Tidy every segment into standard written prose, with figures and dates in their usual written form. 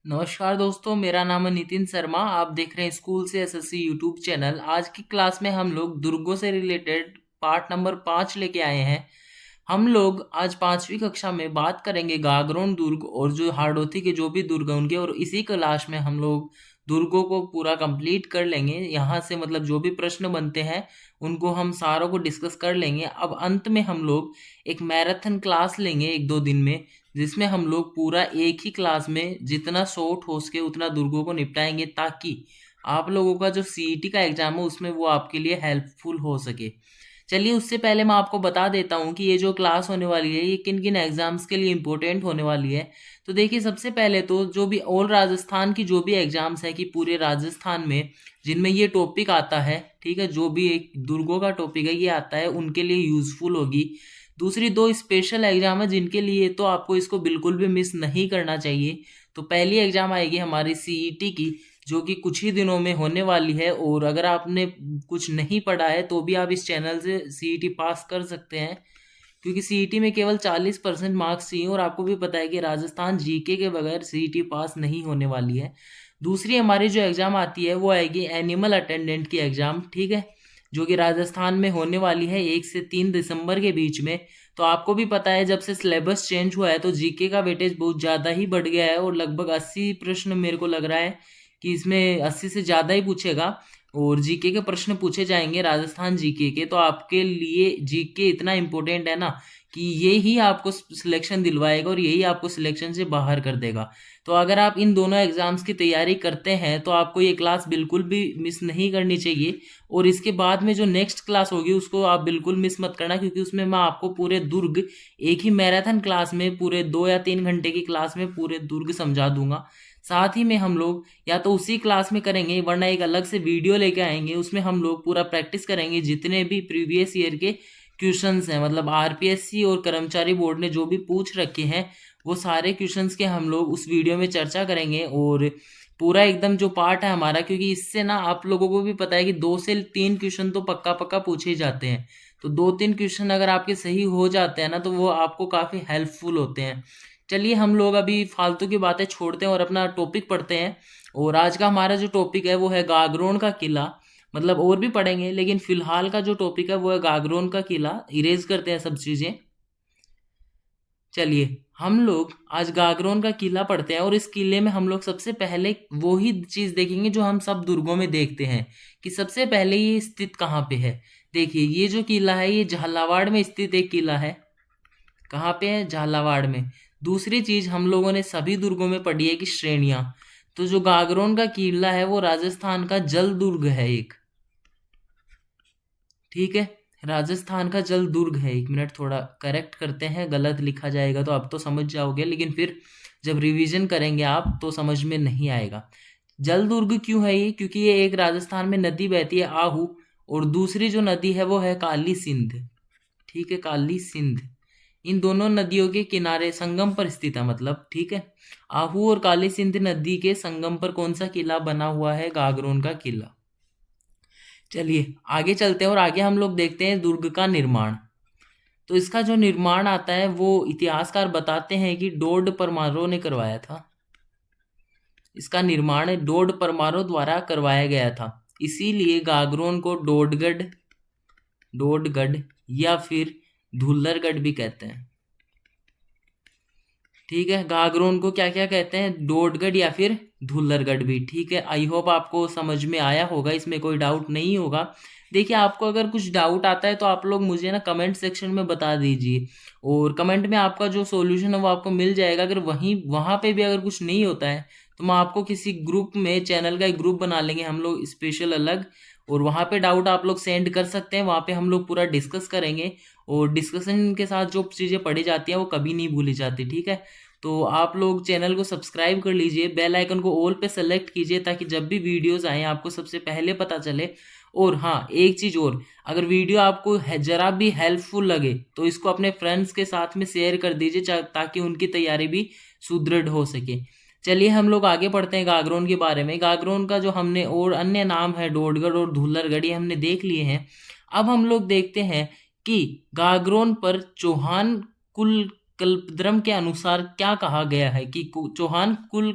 नमस्कार दोस्तों, मेरा नाम है नितिन शर्मा। आप देख रहे हैं स्कूल से एसएससी यूट्यूब चैनल। आज की क्लास में हम लोग दुर्गों से रिलेटेड पार्ट नंबर 5 लेके आए हैं। हम लोग आज 5वीं कक्षा में बात करेंगे गागरोन दुर्ग और जो हाड़ौती के जो भी दुर्ग हैं उनके, और इसी क्लास में हम लोग दुर्गों को पूरा कंप्लीट कर लेंगे। यहाँ से मतलब जो भी प्रश्न बनते हैं उनको हम सारों को डिस्कस कर लेंगे। अब अंत में हम लोग एक मैराथन क्लास लेंगे 1-2 दिन में, जिसमें हम लोग पूरा एक ही क्लास में जितना शॉर्ट हो सके उतना दुर्गों को निपटाएंगे, ताकि आप लोगों का जो सीईटी का एग्जाम है उसमें वो आपके लिए हेल्पफुल हो सके। चलिए, उससे पहले मैं आपको बता देता हूँ कि ये जो क्लास होने वाली है ये किन किन एग्जाम्स के लिए इम्पोर्टेंट होने वाली है। तो देखिए, सबसे पहले तो जो भी ऑल राजस्थान की जो भी एग्जाम्स है कि पूरे राजस्थान में जिनमें ये टॉपिक आता है, ठीक है, जो भी एक दुर्गों का टॉपिक है ये आता है, उनके लिए यूजफुल होगी। दूसरी दो स्पेशल एग्जाम है जिनके लिए तो आपको इसको बिल्कुल भी मिस नहीं करना चाहिए। तो पहली एग्जाम आएगी हमारी सीईटी की, जो कि कुछ ही दिनों में होने वाली है। और अगर आपने कुछ नहीं पढ़ा है तो भी आप इस चैनल से सीईटी पास कर सकते हैं, क्योंकि सीईटी में केवल 40% मार्क्स चाहिए, और आपको भी पता है कि राजस्थान जीके के बगैर सीईटी पास नहीं होने वाली है। दूसरी हमारी जो एग्ज़ाम आती है वो आएगी एनिमल अटेंडेंट की एग्ज़ाम, ठीक है, जो कि राजस्थान में होने वाली है 1 से 3 दिसंबर के बीच में। तो आपको भी पता है, जब से सिलेबस चेंज हुआ है तो जीके का वेटेज बहुत ज़्यादा ही बढ़ गया है, और लगभग 80 प्रश्न मेरे को लग रहा है कि इसमें 80 से ज़्यादा ही पूछेगा और जीके के प्रश्न पूछे जाएंगे राजस्थान जीके के। तो आपके लिए जीके इतना इम्पोर्टेंट है ना कि ये ही आपको सिलेक्शन दिलवाएगा और यही आपको सिलेक्शन से बाहर कर देगा। तो अगर आप इन दोनों एग्जाम्स की तैयारी करते हैं तो आपको ये क्लास बिल्कुल भी मिस नहीं करनी चाहिए। और इसके बाद में जो नेक्स्ट क्लास होगी उसको आप बिल्कुल मिस मत करना, क्योंकि उसमें मैं आपको पूरे दुर्ग एक ही मैराथन क्लास में पूरे 2 या 3 घंटे की क्लास में पूरे दुर्ग समझा दूंगा। साथ ही में हम लोग या तो उसी क्लास में करेंगे, वरना एक अलग से वीडियो लेके आएंगे, उसमें हम लोग पूरा प्रैक्टिस करेंगे जितने भी प्रीवियस ईयर के क्वेश्चंस हैं, मतलब आरपीएससी और कर्मचारी बोर्ड ने जो भी पूछ रखे हैं वो सारे क्वेश्चंस के हम लोग उस वीडियो में चर्चा करेंगे। और पूरा एकदम जो पार्ट है हमारा, क्योंकि इससे ना आप लोगों को भी पता है कि 2 से 3 क्वेश्चन तो पक्का पक्का पूछे ही जाते हैं। तो 2-3 क्वेश्चन अगर आपके सही हो जाते हैं ना तो वो आपको काफ़ी हेल्पफुल होते हैं। चलिए, हम लोग अभी फालतू की बातें छोड़ते हैं और अपना टॉपिक पढ़ते हैं। और आज का हमारा जो टॉपिक है वो है गागरोन का किला। मतलब और भी पढ़ेंगे, लेकिन फिलहाल का जो टॉपिक है वो है गागरोन का किला। इरेज करते हैं सब चीज़ें। चलिए, हम लोग आज गागरोन का किला पढ़ते हैं, और इस किले में हम लोग सबसे पहले वो ही चीज़ देखेंगे जो हम सब दुर्गों में देखते हैं, कि सबसे पहले ये स्थित कहाँ पे है। देखिए, ये जो किला है ये झालावाड़ में स्थित एक किला है। कहाँ पे है? झालावाड़ में। दूसरी चीज हम लोगों ने सभी दुर्गों में पढ़ी है कि श्रेणियां। तो जो गागरोन का किला है वो राजस्थान का जल दुर्ग है एक, ठीक है, राजस्थान का जल दुर्ग है। 1 मिनट, थोड़ा करेक्ट करते हैं, गलत लिखा जाएगा तो आप तो समझ जाओगे, लेकिन फिर जब रिवीजन करेंगे आप तो समझ में नहीं आएगा। जल दुर्ग क्यों है ये? क्योंकि ये एक राजस्थान में नदी बहती है आहू, और दूसरी जो नदी है वो है काली सिंध, ठीक है, काली सिंध। इन दोनों नदियों के किनारे संगम पर स्थित है, मतलब ठीक है। आहू और काली सिंध नदी के संगम पर कौन सा किला बना हुआ है? गागरोन का किला। चलिए आगे चलते हैं, और आगे हम लोग देखते हैं दुर्ग का निर्माण। तो इसका जो निर्माण आता है वो इतिहासकार बताते हैं कि डोड परमारों ने करवाया था। इसका निर्माण डोड परमारों द्वारा करवाया गया था, इसीलिए गागरोन को डोडगढ़, डोडगढ़ या फिर धुल्लरगढ़ भी कहते हैं, ठीक है। गागरोन को क्या क्या कहते हैं? डोडगढ़ या फिर धुल्लरगढ़ भी, ठीक है। आई होप आपको समझ में आया होगा, इसमें कोई डाउट नहीं होगा। देखिए, आपको अगर कुछ डाउट आता है तो आप लोग मुझे ना कमेंट सेक्शन में बता दीजिए, और कमेंट में आपका जो सॉल्यूशन है वो आपको मिल जाएगा। अगर वहीं वहाँ पे भी अगर कुछ नहीं होता है तो मैं आपको किसी ग्रुप में, चैनल का एक ग्रुप बना लेंगे हम लोग स्पेशल अलग, और वहाँ पे डाउट आप लोग सेंड कर सकते हैं। वहाँ पे हम लोग पूरा डिस्कस करेंगे, और डिस्कशन के साथ जो चीज़ें पढ़ी जाती हैं वो कभी नहीं भूली जाती, ठीक है। तो आप लोग चैनल को सब्सक्राइब कर लीजिए, बेल आइकन को ऑल पे सेलेक्ट कीजिए, ताकि जब भी वीडियोस आए आपको सबसे पहले पता चले। और हाँ, एक चीज़ और, अगर वीडियो आपको जरा भी हेल्पफुल लगे तो इसको अपने फ्रेंड्स के साथ में शेयर कर दीजिए, ताकि उनकी तैयारी भी सुदृढ़ हो सके। चलिए, हम लोग आगे पढ़ते हैं गागरोन के बारे में। गागरोन का जो हमने और अन्य नाम है डोडगढ़ और धुल्लरगढ़, ये हमने देख लिए हैं। अब हम लोग देखते हैं कि गागरोन पर चौहान कुल कल्पद्रम के अनुसार क्या कहा गया है, कि चौहान कुल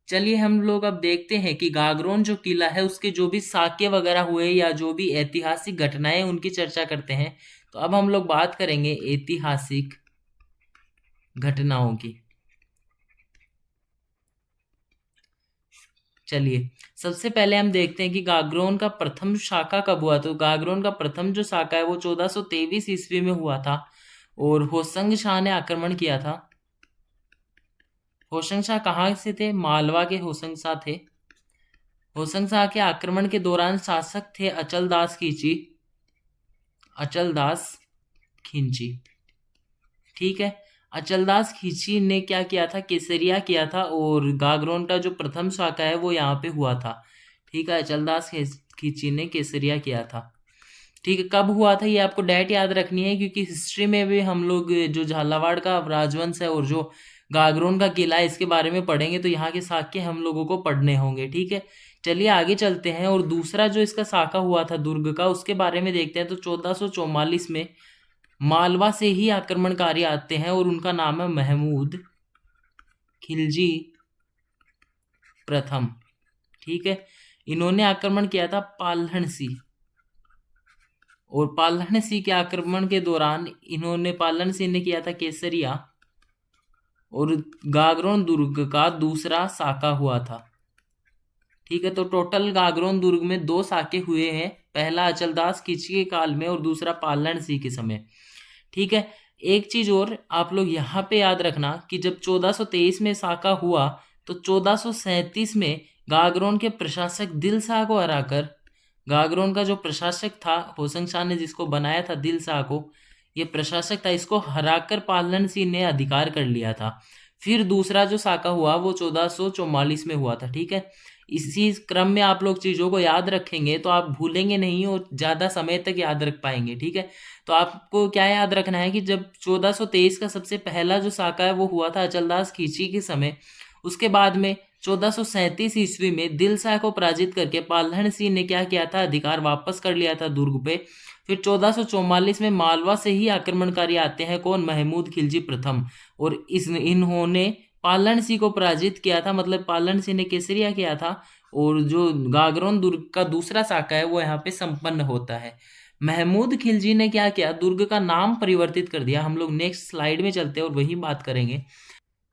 चलिए हम लोग अब देखते हैं कि गागरोन जो किला है उसके जो भी साक्य वगैरह हुए या जो भी ऐतिहासिक घटनाएं उनकी चर्चा करते हैं। तो अब हम लोग बात करेंगे ऐतिहासिक घटनाओं की। चलिए सबसे पहले हम देखते हैं कि गागरोन का प्रथम शाखा कब हुआ। तो गागरोन का प्रथम जो शाखा है वो 1423 ईस्वी में हुआ था और होशंग शाह ने आक्रमण किया था। होशंग शाह कहाँ से थे? मालवा के होशंग शाह थे। होशंग शाह के आक्रमण के दौरान शासक थे अचल दास खींची, अचल दास खिंची। ठीक है, अचलदास खींची ने क्या किया था? केसरिया किया था और गागरोन का जो प्रथम शाखा है वो यहाँ पे हुआ था। ठीक है, अचलदास खींची ने केसरिया किया था। ठीक है, कब हुआ था ये आपको डेट याद रखनी है क्योंकि हिस्ट्री में भी हम लोग जो झालावाड़ का राजवंश है और जो गागरोन का किला है इसके बारे में पढ़ेंगे तो यहाँ के साक्य हम लोगों को पढ़ने होंगे। ठीक है, चलिए आगे चलते हैं और दूसरा जो इसका शाखा हुआ था दुर्ग का उसके बारे में देखते हैं। तो 1444 में मालवा से ही आक्रमणकारी आते हैं और उनका नाम है महमूद खिलजी प्रथम। ठीक है, इन्होंने आक्रमण किया था पालहणसी और पालहणसी के आक्रमण के दौरान पालहणसी ने किया था केसरिया और गागरोन दुर्ग का दूसरा साका हुआ था। ठीक है, तो टोटल गागरोन दुर्ग में 2 साके हुए हैं, पहला अचलदास खिंची के काल में और दूसरा पालहणसी के समय। ठीक है, एक चीज और आप लोग यहाँ पे याद रखना कि जब 1423 में साका हुआ तो 1437 में गागरोन के प्रशासक दिल शाह को हराकर, गागरोन का जो प्रशासक था होशंग शाह ने जिसको बनाया था दिल शाह को, ये प्रशासक था, इसको हराकर पालन सिंह ने अधिकार कर लिया था। फिर दूसरा जो साका हुआ वो 1444 में हुआ था। ठीक है, इसी क्रम में आप लोग चीजों को याद रखेंगे तो आप भूलेंगे नहीं और ज्यादा समय तक याद रख पाएंगे। ठीक है, तो आपको क्या याद रखना है कि जब 1423 का सबसे पहला जो साका है वो हुआ था अचलदास खींची के समय, उसके बाद में 1437 ईस्वी में दिल शाह को पराजित करके पालहण सिंह ने क्या किया था? अधिकार वापस कर लिया था दुर्ग पे। फिर 1444 में मालवा से ही आक्रमणकारी आते हैं, कौन? महमूद खिलजी प्रथम, और इन्होंने पालन सिंह को पराजित किया था, मतलब पालन सिंह ने केसरिया किया था और जो गागरोन दुर्ग का दूसरा साका है वो यहाँ पे संपन्न होता है। महमूद खिलजी ने क्या किया? दुर्ग का नाम परिवर्तित कर दिया। हम लोग नेक्स्ट स्लाइड में चलते हैं और वही बात करेंगे।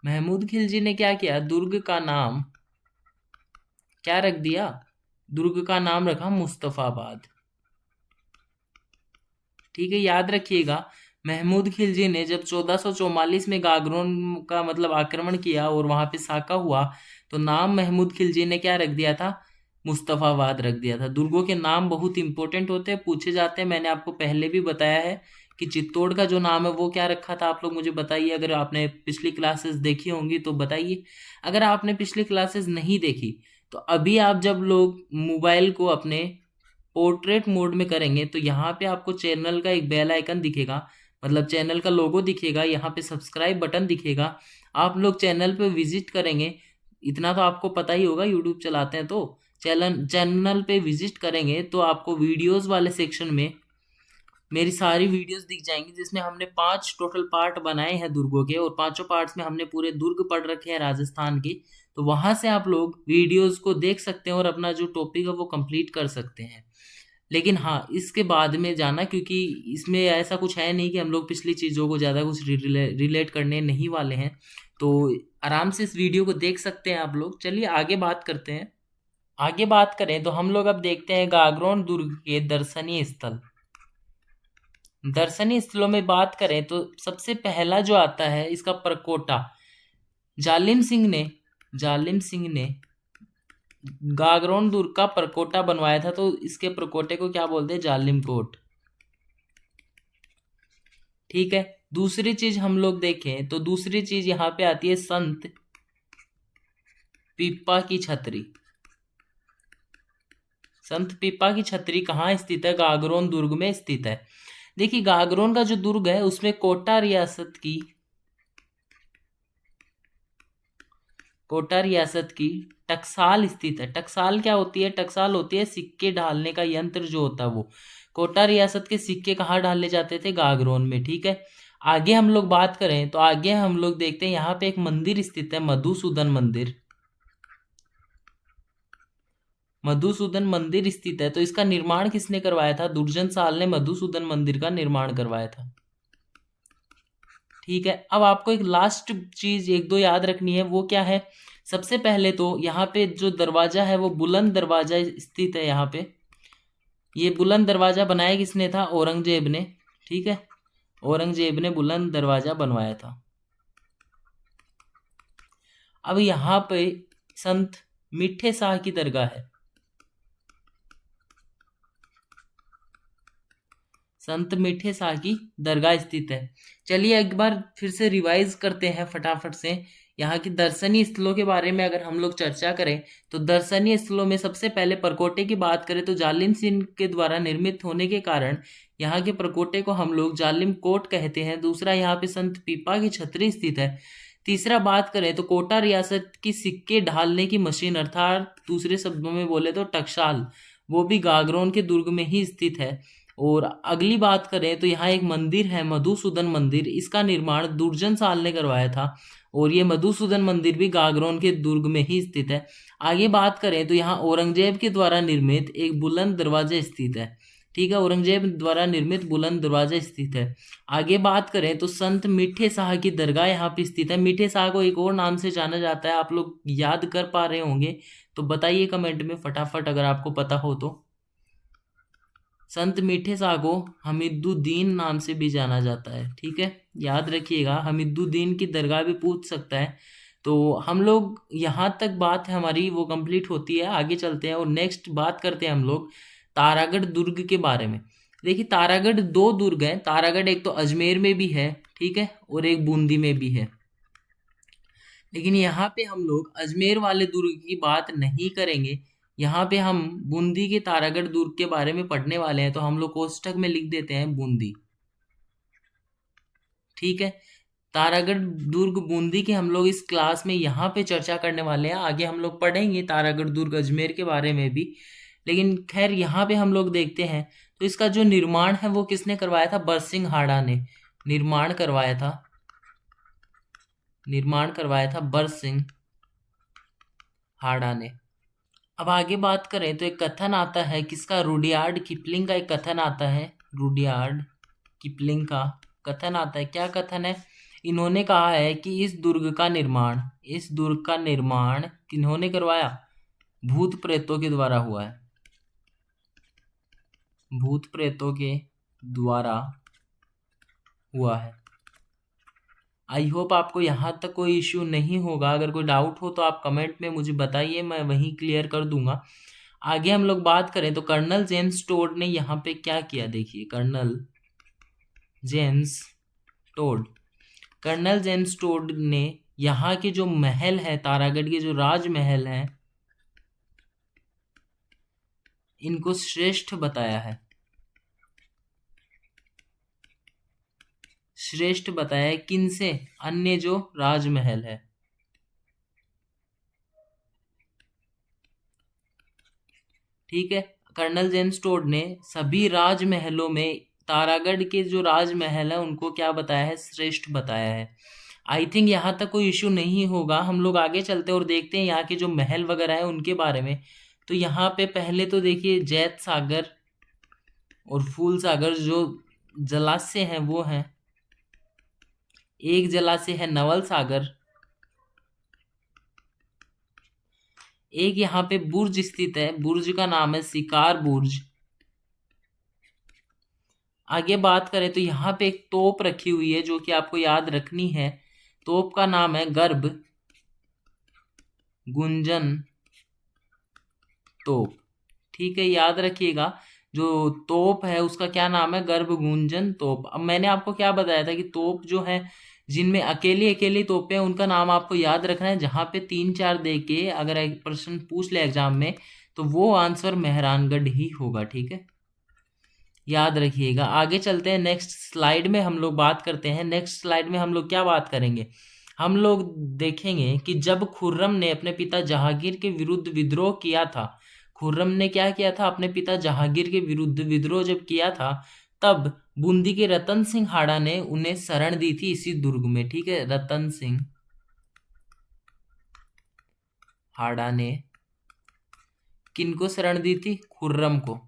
महमूद खिलजी ने क्या किया? दुर्ग का नाम क्या रख दिया? दुर्ग का नाम रखा मुस्तफाबाद। ठीक है, याद रखिएगा महमूद खिलजी ने जब 1444 में गागरोन का मतलब आक्रमण किया और वहां पे साका हुआ तो नाम महमूद खिलजी ने क्या रख दिया था? मुस्तफाबाद रख दिया था। दुर्गों के नाम बहुत इंपॉर्टेंट होते हैं, पूछे जाते हैं। मैंने आपको पहले भी बताया है कि चित्तौड़ का जो नाम है वो क्या रखा था। आप लोग मुझे बताइए, अगर आपने पिछली क्लासेस देखी होंगी तो बताइए। अगर आपने पिछली क्लासेस नहीं देखी तो अभी आप जब लोग मोबाइल को अपने पोर्ट्रेट मोड में करेंगे तो यहाँ पे आपको चैनल का एक बेल आइकन दिखेगा, मतलब चैनल का लोगो दिखेगा, यहाँ पे सब्सक्राइब बटन दिखेगा। आप लोग चैनल पे विजिट करेंगे, इतना तो आपको पता ही होगा, यूट्यूब चलाते हैं तो चैनल पे विजिट करेंगे तो आपको वीडियोस वाले सेक्शन में मेरी सारी वीडियोस दिख जाएंगी जिसमें हमने 5 टोटल पार्ट बनाए हैं दुर्गों के और 5 पार्ट्स में हमने पूरे दुर्ग पढ़ रखे हैं राजस्थान के। तो वहां से आप लोग वीडियोस को देख सकते हैं और अपना जो टॉपिक है वो कंप्लीट कर सकते हैं। लेकिन हाँ, इसके बाद में जाना, क्योंकि इसमें ऐसा कुछ है नहीं कि हम लोग पिछली चीज़ों को ज़्यादा कुछ रिलेट करने नहीं वाले हैं, तो आराम से इस वीडियो को देख सकते हैं आप लोग। चलिए आगे बात करते हैं। आगे बात करें तो हम लोग अब देखते हैं गागरोन दुर्ग के दर्शनीय स्थल। दर्शनीय स्थलों में बात करें तो सबसे पहला जो आता है इसका परकोटा। जालिम सिंह ने गागरोन दुर्ग का परकोटा बनवाया था, तो इसके परकोटे को क्या बोलते हैं? जालिम कोट। ठीक है, दूसरी चीज हम लोग देखें तो दूसरी चीज यहाँ पे आती है संत पीपा की छतरी। संत पीपा की छतरी कहाँ स्थित है? गागरोन दुर्ग में स्थित है। देखिए गागरोन का जो दुर्ग है उसमें कोटा रियासत की टकसाल स्थित है। टकसाल क्या होती है? टकसाल होती है सिक्के ढालने का यंत्र जो होता है वो। कोटा रियासत के सिक्के कहाँ डाले जाते थे? गागरोन में। ठीक है, आगे हम लोग बात करें तो आगे हम लोग देखते हैं यहाँ पे एक मंदिर स्थित है, मधुसूदन मंदिर। मधुसूदन मंदिर स्थित है, तो इसका निर्माण किसने करवाया था? दुर्जन साल ने मधुसूदन मंदिर का निर्माण करवाया था। ठीक है, अब आपको एक लास्ट चीज एक दो याद रखनी है, वो क्या है? सबसे पहले तो यहाँ पे जो दरवाजा है वो बुलंद दरवाजा स्थित है यहाँ पे। ये बुलंद दरवाजा बनाया किसने था? औरंगजेब ने। ठीक है, औरंगजेब ने बुलंद दरवाजा बनवाया था। अब यहाँ पे संत मीठे शाह की दरगाह है। संत मीठे शाह की दरगाह स्थित है। चलिए एक बार फिर से रिवाइज करते हैं फटाफट से। यहाँ की दर्शनीय स्थलों के बारे में अगर हम लोग चर्चा करें तो दर्शनीय स्थलों में सबसे पहले परकोटे की बात करें तो जालिम सिंह के द्वारा निर्मित होने के कारण यहाँ के परकोटे को हम लोग जालिम कोट कहते हैं। दूसरा, यहाँ पे संत पीपा की छतरी स्थित है। तीसरा बात करें तो कोटा रियासत की सिक्के ढालने की मशीन अर्थात दूसरे शब्दों में बोले तो टकसाल, वो भी गागरोन के दुर्ग में ही स्थित है। और अगली बात करें तो यहाँ एक मंदिर है मधुसूदन मंदिर, इसका निर्माण दुर्जन साल ने करवाया था और ये मधुसूदन मंदिर भी गागरोन के दुर्ग में ही स्थित है। आगे बात करें तो यहाँ औरंगजेब के द्वारा निर्मित एक बुलंद दरवाजा स्थित है। ठीक है, औरंगजेब द्वारा निर्मित बुलंद दरवाजा स्थित है। आगे बात करें तो संत मीठे शाह की दरगाह यहाँ पे स्थित है। मीठे शाह को एक और नाम से जाना जाता है, आप लोग याद कर पा रहे होंगे तो बताइए कमेंट में फटाफट अगर आपको पता हो तो। संत मीठे शाह को हमीदुद्दीन नाम से भी जाना जाता है। ठीक है, याद रखिएगा, हमीदुद्दीन की दरगाह भी पूछ सकता है। तो हम लोग यहाँ तक बात है हमारी वो कंप्लीट होती है। आगे चलते हैं और नेक्स्ट बात करते हैं हम लोग तारागढ़ दुर्ग के बारे में। देखिए तारागढ़ दो दुर्ग हैं। तारागढ़ एक तो अजमेर में भी है, ठीक है, और एक बूंदी में भी है। लेकिन यहाँ पे हम लोग अजमेर वाले दुर्ग की बात नहीं करेंगे। यहाँ पे हम बूंदी के तारागढ़ दुर्ग के बारे में पढ़ने वाले हैं, तो हम लोग कोष्टक में लिख देते हैं बूंदी। ठीक है, तारागढ़ दुर्ग बूंदी के हम लोग इस क्लास में यहाँ पे चर्चा करने वाले हैं। आगे हम लोग पढ़ेंगे तारागढ़ दुर्ग अजमेर के बारे में भी। लेकिन खैर यहाँ पे हम लोग देखते हैं तो इसका जो निर्माण है वो किसने करवाया था? बरसिंह हाड़ा ने निर्माण करवाया था। निर्माण करवाया था बरसिंह हाड़ा ने। अब आगे बात करें तो एक कथन आता है किसका? रुडयार्ड किपलिंग का एक कथन आता है। रुडयार्ड किपलिंग का कथन आता है। क्या कथन है? इन्होंने कहा है कि इस दुर्ग का निर्माण किन्होंने करवाया? भूत प्रेतों के द्वारा हुआ है। भूत प्रेतों के द्वारा हुआ है। आई होप आपको यहाँ तक कोई इश्यू नहीं होगा। अगर कोई डाउट हो तो आप कमेंट में मुझे बताइए, मैं वहीं क्लियर कर दूंगा। आगे हम लोग बात करें तो कर्नल जेम्स टोड ने यहाँ पे क्या किया? देखिए कर्नल जेम्स टोड ने यहाँ के जो महल है, तारागढ़ के जो राजमहल हैं, इनको श्रेष्ठ बताया है। श्रेष्ठ बताया है किनसे? अन्य जो राजमहल है। ठीक है, कर्नल जेम्स टोड ने सभी राजमहलों में तारागढ़ के जो राजमहल है उनको क्या बताया है? श्रेष्ठ बताया है। आई थिंक यहाँ तक कोई इश्यू नहीं होगा। हम लोग आगे चलते और देखते हैं यहाँ के जो महल वगैरह है उनके बारे में। तो यहाँ पे पहले तो देखिए जैत सागर और फूल सागर जो जलाशय हैं वो हैं। एक जलाशय है नवल सागर, एक यहाँ पे बुर्ज स्थित है, बुर्ज का नाम है शिकार बुर्ज। आगे बात करें तो यहाँ पे एक तोप रखी हुई है जो कि आपको याद रखनी है। तोप का नाम है गर्भ गुंजन तोप। ठीक है, याद रखिएगा, जो तोप है उसका क्या नाम है? गर्भ गुंजन तोप। अब मैंने आपको क्या बताया था कि तोप जो है जिनमें अकेली अकेली तोपें हैं उनका नाम आपको याद रखना है। जहां पे 3-4 दे के अगर एक प्रश्न पूछ ले एग्जाम में तो वो आंसर मेहरानगढ़ ही होगा। ठीक है, याद रखिएगा। आगे चलते हैं, नेक्स्ट स्लाइड में हम लोग बात करते हैं। नेक्स्ट स्लाइड में हम लोग क्या बात करेंगे? हम लोग देखेंगे कि जब खुर्रम ने अपने पिता जहांगीर के विरुद्ध विद्रोह किया था, खुर्रम ने क्या किया था? अपने पिता जहांगीर के विरुद्ध विद्रोह जब किया था तब बूंदी के रतन सिंह हाड़ा ने उन्हें शरण दी थी इसी दुर्ग में। ठीक है, रतन सिंह हाड़ा ने किनको शरण दी थी? खुर्रम को।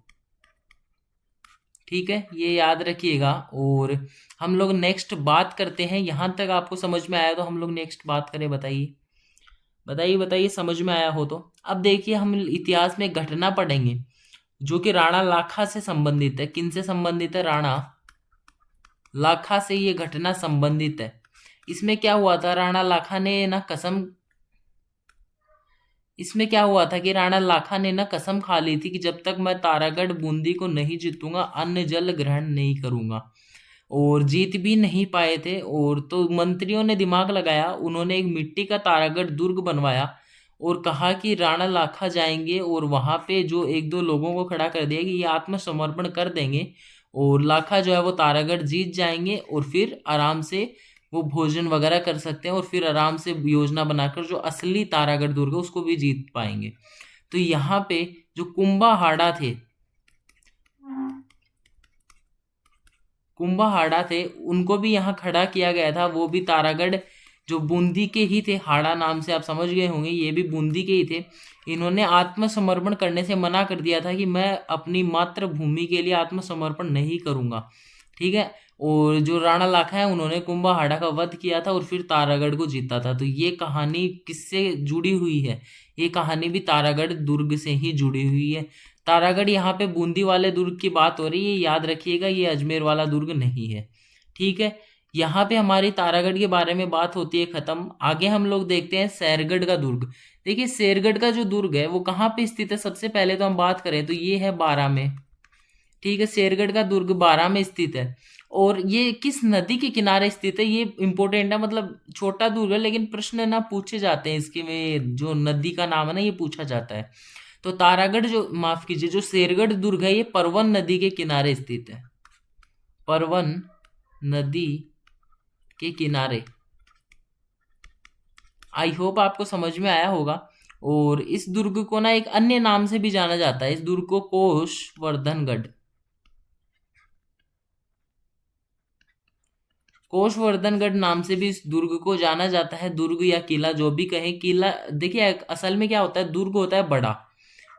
ठीक है, ये याद रखिएगा। और हम लोग नेक्स्ट बात करते हैं। यहां तक आपको समझ में आया तो हम लोग नेक्स्ट बात करें। बताइए बताइए बताइए, समझ में आया हो तो। अब देखिए, हम इतिहास में एक घटना पढ़ेंगे जो कि राणा लाखा से संबंधित है। किन से संबंधित है? राणा लाखा से ये घटना संबंधित है। इसमें क्या हुआ था? राणा लाखा ने ना कसम इसमें क्या हुआ था कि राणा लाखा ने ना कसम खा ली थी कि जब तक मैं तारागढ़ बूंदी को नहीं जीतूंगा, अन्न जल ग्रहण नहीं करूंगा। और जीत भी नहीं पाए थे। और तो मंत्रियों ने दिमाग लगाया, उन्होंने एक मिट्टी का तारागढ़ दुर्ग बनवाया और कहा कि राणा लाखा जाएंगे और वहां पे जो एक दो लोगों को खड़ा कर दिया कि ये आत्मसमर्पण कर देंगे और लाखा जो है वो तारागढ़ जीत जाएंगे और फिर आराम से वो भोजन वगैरह कर सकते हैं और फिर आराम से योजना बनाकर जो असली तारागढ़ दुर्ग है उसको भी जीत पाएंगे। तो यहाँ पे जो कुंभा थे उनको भी यहाँ खड़ा किया गया था। वो भी तारागढ़ जो बूंदी के ही थे, हाड़ा नाम से आप समझ गए होंगे, ये भी बूंदी के ही थे। इन्होंने आत्मसमर्पण करने से मना कर दिया था कि मैं अपनी मातृभूमि के लिए आत्मसमर्पण नहीं करूंगा। ठीक है। और जो राणा लाखा है उन्होंने कुंभा का वध किया था और फिर तारागढ़ को जीता था। तो ये कहानी किससे जुड़ी हुई है? ये कहानी भी तारागढ़ दुर्ग से ही जुड़ी हुई है। तारागढ़ यहाँ पे बूंदी वाले दुर्ग की बात हो रही है, याद रखिएगा, ये अजमेर वाला दुर्ग नहीं है। ठीक है। यहाँ पे हमारी तारागढ़ के बारे में बात होती है खत्म। आगे हम लोग देखते हैं शेरगढ़ का दुर्ग। देखिए, शेरगढ़ का जो दुर्ग है वो कहाँ पे स्थित है? सबसे पहले तो हम बात करें तो ये है बारां में। ठीक है, शेरगढ़ का दुर्ग बारां में स्थित है। और ये किस नदी के किनारे स्थित है? ये इंपॉर्टेंट है, मतलब छोटा दुर्ग है लेकिन प्रश्न ना पूछे जाते हैं इसके में, जो नदी का नाम है ना ये पूछा जाता है। तो तारागढ़ जो, माफ कीजिए, जो शेरगढ़ दुर्ग है ये परवन नदी के किनारे स्थित है। परवन नदी के किनारे। आई होप आपको समझ में आया होगा। और इस दुर्ग को ना एक अन्य नाम से भी जाना जाता है। इस दुर्ग को कोषवर्धनगढ़ नाम से भी इस दुर्ग को जाना जाता है। दुर्ग या किला जो भी कहें। किला, देखिए असल में क्या होता है, दुर्ग होता है बड़ा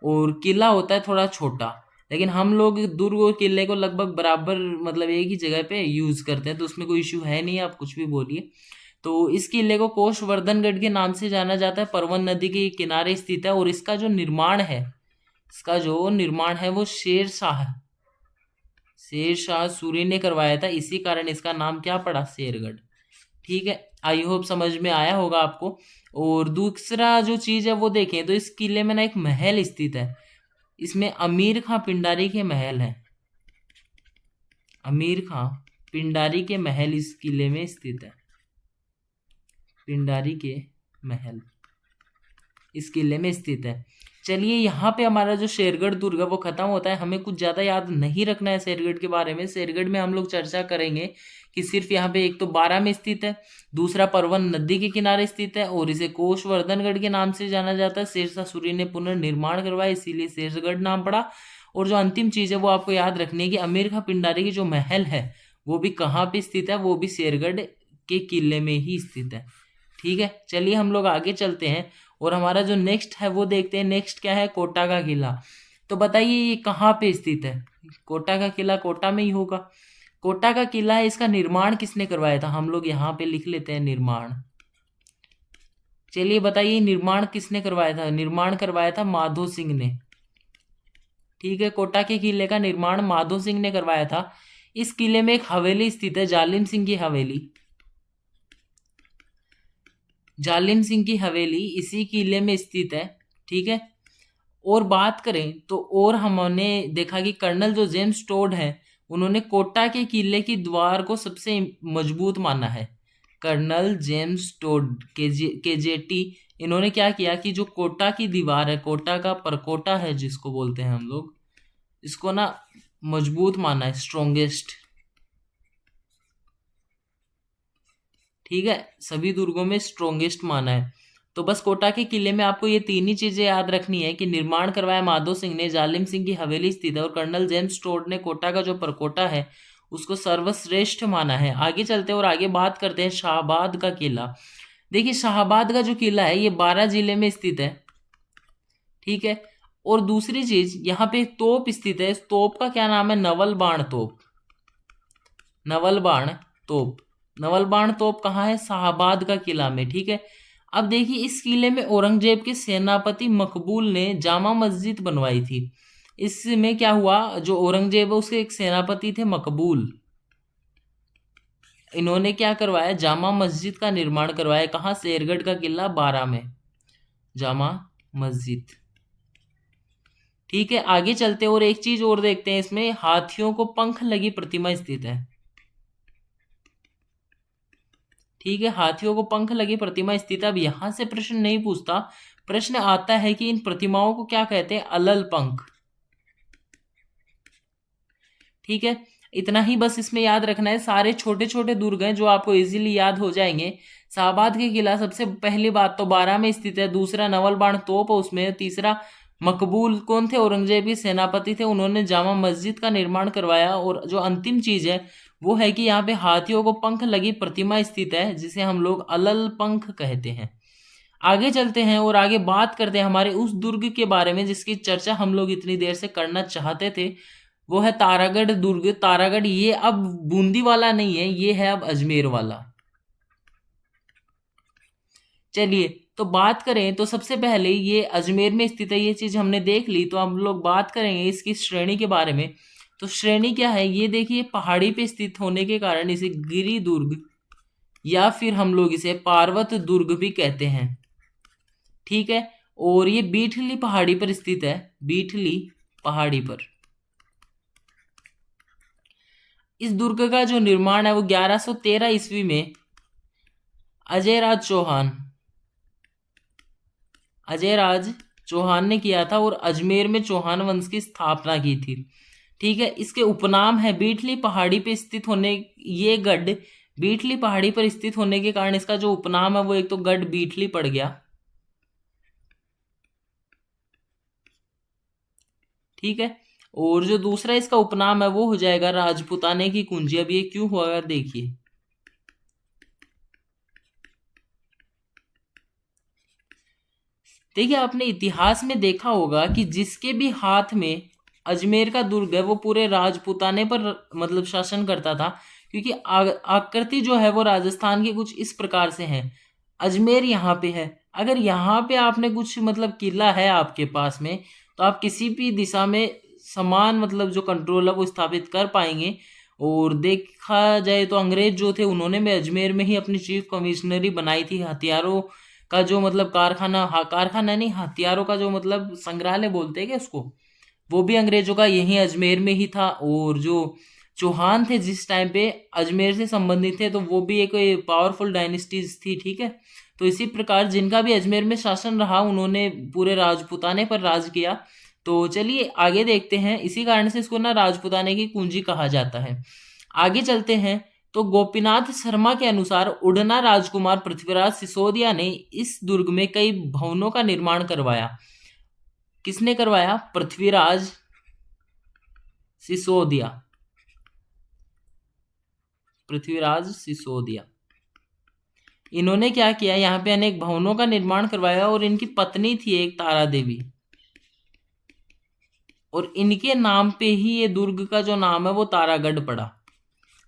और किला होता है थोड़ा छोटा। लेकिन हम लोग दुर्ग और किले को लगभग बराबर, मतलब एक ही जगह पे यूज करते हैं, तो उसमें कोई इश्यू है नहीं, आप कुछ भी बोलिए। तो इस किले को कोषवर्धनगढ़ के नाम से जाना जाता है। परवन नदी के किनारे स्थित है। और इसका जो निर्माण है वो शेर शाह सूरी ने करवाया था। इसी कारण इसका नाम क्या पड़ा? शेरगढ़। ठीक है, आई होप समझ में आया होगा आपको। और दूसरा जो चीज है वो देखें तो इस किले में ना एक महल स्थित है। इसमें अमीर खां पिंडारी के महल है। अमीर खां पिंडारी के महल इस किले में स्थित है। पिंडारी के महल इस किले में स्थित है। चलिए, यहाँ पे हमारा जो शेरगढ़ दुर्ग है वो खत्म होता है। हमें कुछ ज्यादा याद नहीं रखना है शेरगढ़ के बारे में। शेरगढ़ में हम लोग चर्चा करेंगे कि सिर्फ यहाँ पे एक तो बारां में स्थित है, दूसरा परवन नदी के किनारे स्थित है और इसे कोषवर्धनगढ़ के नाम से जाना जाता है। शेरशाह सूरी ने पुनर्निर्माण करवाया, इसीलिए शेरगढ़ नाम पड़ा। और जो अंतिम चीज है वो आपको याद रखनी है कि अमीर खां पिंडारी की जो महल है वो भी कहाँ पे स्थित है? वो भी शेरगढ़ के किले में ही स्थित है। ठीक है, चलिए हम लोग आगे चलते हैं और हमारा जो नेक्स्ट है वो देखते हैं। नेक्स्ट क्या है? कोटा का किला। तो बताइए ये कहाँ पे स्थित है? कोटा का किला कोटा में ही होगा। कोटा का किला है, इसका निर्माण किसने करवाया था? हम लोग यहाँ पे लिख लेते हैं निर्माण। चलिए बताइए, निर्माण किसने करवाया था? निर्माण करवाया था माधो सिंह ने। ठीक है, कोटा के किले का निर्माण माधो सिंह ने करवाया था। इस किले में एक हवेली स्थित है, जालिम सिंह की हवेली। जालिम सिंह की हवेली इसी किले में स्थित है। ठीक है। और बात करें तो और हमने देखा कि कर्नल जो जेम्स टोड है उन्होंने कोटा के किले की दीवार को सबसे मजबूत माना है। कर्नल जेम्स टोड केजेटी, इन्होंने क्या किया कि जो कोटा की दीवार है, कोटा का परकोटा है जिसको बोलते हैं हम लोग, इसको ना मजबूत माना है, स्ट्रोंगेस्ट। ठीक है, सभी दुर्गों में स्ट्रोंगेस्ट माना है। तो बस कोटा के किले में आपको ये तीन ही चीजें याद रखनी है कि निर्माण करवाया माधो सिंह ने, जालिम सिंह की हवेली स्थित है और कर्नल जेम्स टोड ने कोटा का जो परकोटा है उसको सर्वश्रेष्ठ माना है। आगे चलते हैं और आगे बात करते हैं शाहबाद का किला। देखिए, शाहबाद का जो किला है ये 12 जिले में स्थित है। ठीक है। और दूसरी चीज, यहाँ पे एक तोप स्थित है, इस तोप का क्या नाम है? नवल बाण तोप। नवल बाण तोप। नवल बाण तोप कहाँ है? शाहबाद का किला में। ठीक है, अब देखिए इस किले में औरंगजेब के सेनापति मकबूल ने जामा मस्जिद बनवाई थी। इसमें क्या हुआ, जो औरंगजेब है उसके एक सेनापति थे मकबूल, इन्होंने क्या करवाया? जामा मस्जिद का निर्माण करवाया। कहाँ? शेरगढ़ का किला 12 में जामा मस्जिद। ठीक है, आगे चलते और एक चीज और देखते हैं, इसमें हाथियों को पंख लगी प्रतिमा स्थित है। ठीक है, हाथियों को पंख लगी प्रतिमा स्थित है। अब यहां से प्रश्न नहीं पूछता, प्रश्न आता है कि इन प्रतिमाओं को क्या कहते हैं? अलल पंख। ठीक है, इतना ही बस इसमें याद रखना है। सारे छोटे छोटे दुर्ग हैं जो आपको इजीली याद हो जाएंगे। शाहबाद के किला सबसे पहली बात तो 12 में स्थित है, दूसरा नवल बाण तोप उसमें, तीसरा मकबूल कौन थे? औरंगजेब के सेनापति थे, उन्होंने जामा मस्जिद का निर्माण करवाया। और जो अंतिम चीज है वो है कि यहाँ पे हाथियों को पंख लगी प्रतिमा स्थित है, जिसे हम लोग अलल पंख कहते हैं। आगे चलते हैं और आगे बात करते हैं हमारे उस दुर्ग के बारे में जिसकी चर्चा हम लोग इतनी देर से करना चाहते थे, वो है तारागढ़ दुर्ग। तारागढ़ ये अब बूंदी वाला नहीं है, ये है अब अजमेर वाला। चलिए, तो बात करें तो सबसे पहले ये अजमेर में स्थित है, ये चीज हमने देख ली। तो हम लोग बात करेंगे इसकी श्रेणी के बारे में। तो श्रेणी क्या है? ये देखिए, पहाड़ी पे स्थित होने के कारण इसे गिरि दुर्ग या फिर हम लोग इसे पार्वत दुर्ग भी कहते हैं। ठीक है, और ये बीठली पहाड़ी पर स्थित है, बीठली पहाड़ी पर। इस दुर्ग का जो निर्माण है वो 1113 ईस्वी में अजयराज चौहान ने किया था, और अजमेर में चौहान वंश की स्थापना की थी। ठीक है, इसके उपनाम है बीठली पहाड़ी पे स्थित होने, ये गढ़ बीठली पहाड़ी पर स्थित होने के कारण इसका जो उपनाम है वो एक तो गढ़ बीठली पड़ गया। ठीक है, और जो दूसरा इसका उपनाम है वो हो जाएगा राजपुताने की कुंजी। अब ये क्यों हुआ देखिए, देखिए आपने इतिहास में देखा होगा कि जिसके भी हाथ में अजमेर का दुर्ग है वो पूरे राजपुताने पर मतलब शासन करता था, क्योंकि आकृति जो है वो राजस्थान की कुछ इस प्रकार से है। अजमेर यहाँ पे है, अगर यहाँ पे आपने कुछ मतलब किला है आपके पास में, तो आप किसी भी दिशा में समान मतलब जो कंट्रोल है वो स्थापित कर पाएंगे। और देखा जाए तो अंग्रेज जो थे उन्होंने भी अजमेर में ही अपनी चीफ कमिश्नरी बनाई थी। हथियारों का जो मतलब कारखाना, हाँ कारखाना नहीं, हथियारों का जो मतलब संग्रहालय बोलते हैं क्या उसको, वो भी अंग्रेजों का यही अजमेर में ही था। और जो चौहान थे जिस टाइम पे अजमेर से संबंधित थे, तो वो भी एक पावरफुल डायनेस्टीज थी। ठीक है, तो इसी प्रकार जिनका भी अजमेर में शासन रहा उन्होंने पूरे राजपुताने पर राज किया। तो चलिए आगे देखते हैं, इसी कारण से इसको ना राजपुताने की कुंजी कहा जाता है। आगे चलते हैं, तो गोपीनाथ शर्मा के अनुसार उड़ना राजकुमार पृथ्वीराज सिसोदिया ने इस दुर्ग में कई भवनों का निर्माण करवाया। किसने करवाया? पृथ्वीराज सिसोदिया। पृथ्वीराज सिसोदिया, इन्होंने क्या किया? यहाँ पे अनेक भवनों का निर्माण करवाया, और इनकी पत्नी थी एक तारा देवी, और इनके नाम पे ही ये दुर्ग का जो नाम है वो तारागढ़ पड़ा।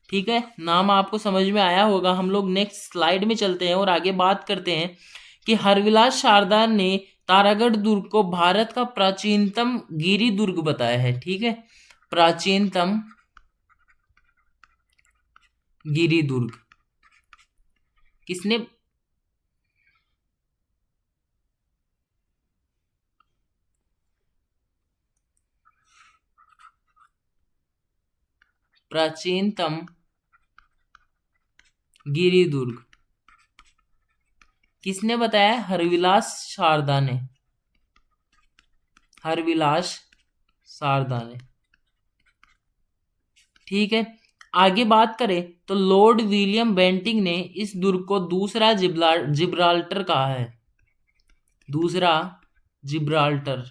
ठीक है, नाम आपको समझ में आया होगा। हम लोग नेक्स्ट स्लाइड में चलते हैं और आगे बात करते हैं कि हरविलास शारदा ने तारागढ़ दुर्ग को भारत का प्राचीनतम गिरि दुर्ग बताया है। ठीक है, प्राचीनतम गिरि दुर्ग किसने? प्राचीनतम गिरि दुर्ग किसने बताया? हरविलास शारदा ने। हरविलास शारदा ने। ठीक है, आगे बात करें तो लॉर्ड विलियम बेंटिंग ने इस दुर्ग को दूसरा जिब्राल्टर कहा है। दूसरा जिब्राल्टर।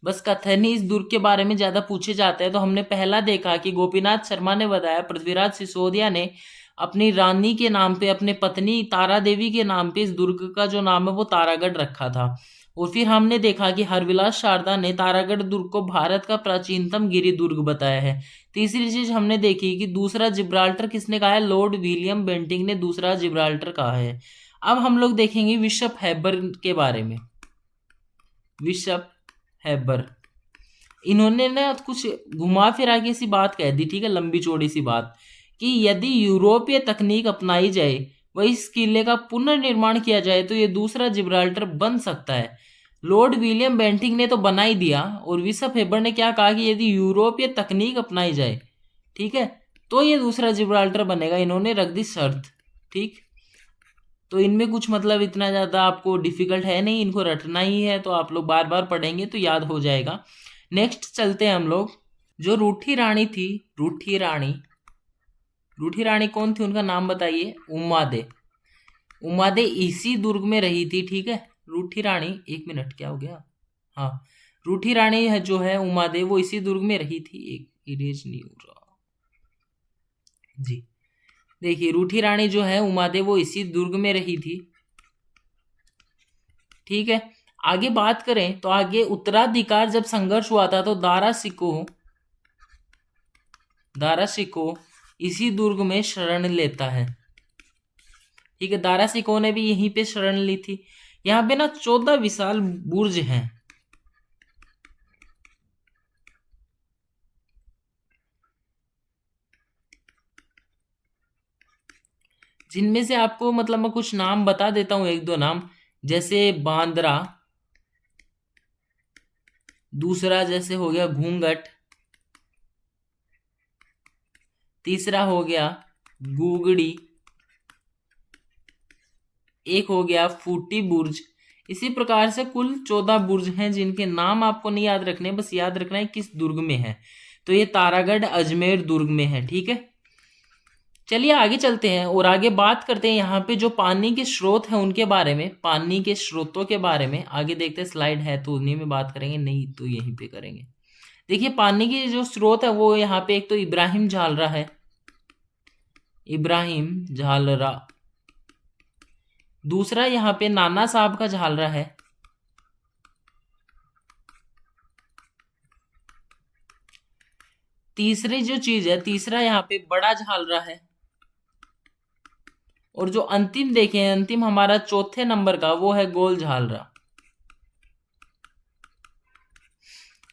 बस कथन ही इस दुर्ग के बारे में ज्यादा पूछे जाते हैं। तो हमने पहला देखा कि गोपीनाथ शर्मा ने बताया पृथ्वीराज सिसोदिया ने अपनी रानी के नाम पे, अपने पत्नी तारा देवी के नाम पे इस दुर्ग का जो नाम है वो तारागढ़ रखा था। और फिर हमने देखा कि हरविलास शारदा ने तारागढ़ दुर्ग को भारत का प्राचीनतम गिरी दुर्ग बताया है। तीसरी चीज हमने देखी कि दूसरा जिब्राल्टर किसने कहा है, लॉर्ड विलियम बेंटिंक ने दूसरा जिब्राल्टर कहा है। अब हम लोग देखेंगे बिशप हैबर के बारे में। बिशप हैबर, इन्होंने ना कुछ घुमा फिरा के सी बात कह दी, ठीक है, लंबी चौड़ी सी बात, कि यदि यूरोपीय तकनीक अपनाई जाए व इस किले का पुनर्निर्माण किया जाए तो ये दूसरा जिब्राल्टर बन सकता है। लॉर्ड विलियम बेंटिंक ने तो बना ही दिया, और बिशप हेबर ने क्या कहा कि यदि यूरोपीय तकनीक अपनाई जाए, ठीक है, तो ये दूसरा जिब्राल्टर बनेगा। इन्होंने रख दी शर्त, ठीक। तो इनमें कुछ मतलब इतना ज़्यादा आपको डिफिकल्ट है नहीं, इनको रटना ही है, तो आप लोग बार बार पढ़ेंगे तो याद हो जाएगा। नेक्स्ट चलते हैं हम लोग। जो रूठी रानी थी, रूठी रानी, रूठी रानी कौन थी, उनका नाम बताइए। उमादे। उमादे इसी दुर्ग में रही थी, ठीक है। रूठी रानी, एक मिनट, क्या हो गया, हाँ, रूठी रानी है जो है उमादे, वो इसी दुर्ग में रही थी। एक इरेज नहीं हो रहा जी। देखिए रूठी रानी जो है उमादे, वो इसी दुर्ग में रही थी, ठीक है। आगे बात करें तो आगे उत्तराधिकार जब संघर्ष हुआ था तो दारा शिको इसी दुर्ग में शरण लेता है, ठीक है। दारा शिको ने भी यहीं पे शरण ली थी। यहाँ पे ना 14 विशाल बुर्ज हैं, जिनमें से आपको मतलब मैं कुछ नाम बता देता हूँ, एक दो नाम, जैसे बांद्रा, दूसरा जैसे हो गया घूंघट, तीसरा हो गया गुगड़ी, एक हो गया फूटी बुर्ज। इसी प्रकार से कुल 14 बुर्ज हैं जिनके नाम आपको नहीं याद रखने, बस याद रखना है किस दुर्ग में है। तो ये तारागढ़ अजमेर दुर्ग में है, ठीक है। चलिए आगे चलते हैं और आगे बात करते हैं यहाँ पे जो पानी के स्रोत हैं उनके बारे में, पानी के स्रोतों के बारे में आगे देखते हैं। स्लाइड है तो उन्हीं में बात करेंगे, नहीं तो यहीं पे करेंगे। देखिए पानी के जो स्रोत है वो यहाँ पे एक तो इब्राहिम झालरा है, इब्राहिम झालरा। दूसरा यहाँ पे नाना साहब का झालरा है। तीसरी जो चीज है, तीसरा यहाँ पे बड़ा झालरा है। और जो अंतिम देखें, अंतिम हमारा चौथे नंबर का, वो है गोल झालरा।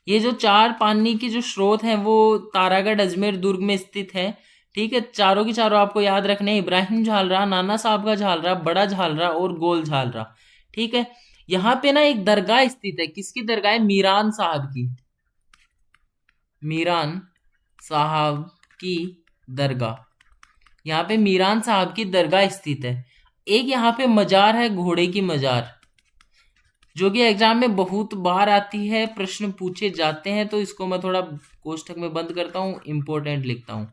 ये जो चार पानी के जो स्रोत हैं वो तारागढ़ अजमेर दुर्ग में स्थित है, ठीक है। चारों की चारों आपको याद रखने हैं, इब्राहिम झालरा, नाना साहब का झालरा, बड़ा झालरा और गोल झालरा, ठीक है। यहाँ पे ना एक दरगाह स्थित है, किसकी दरगाह है, मीरान साहब की, मीरान साहब की दरगाह। यहाँ पे मीरान साहब की दरगाह स्थित है। एक यहाँ पे मजार है, घोड़े की मजार, जो कि एग्जाम में बहुत बार आती है, प्रश्न पूछे जाते हैं, तो इसको मैं थोड़ा कोष्ठक में बंद करता हूँ, इंपॉर्टेंट लिखता हूँ,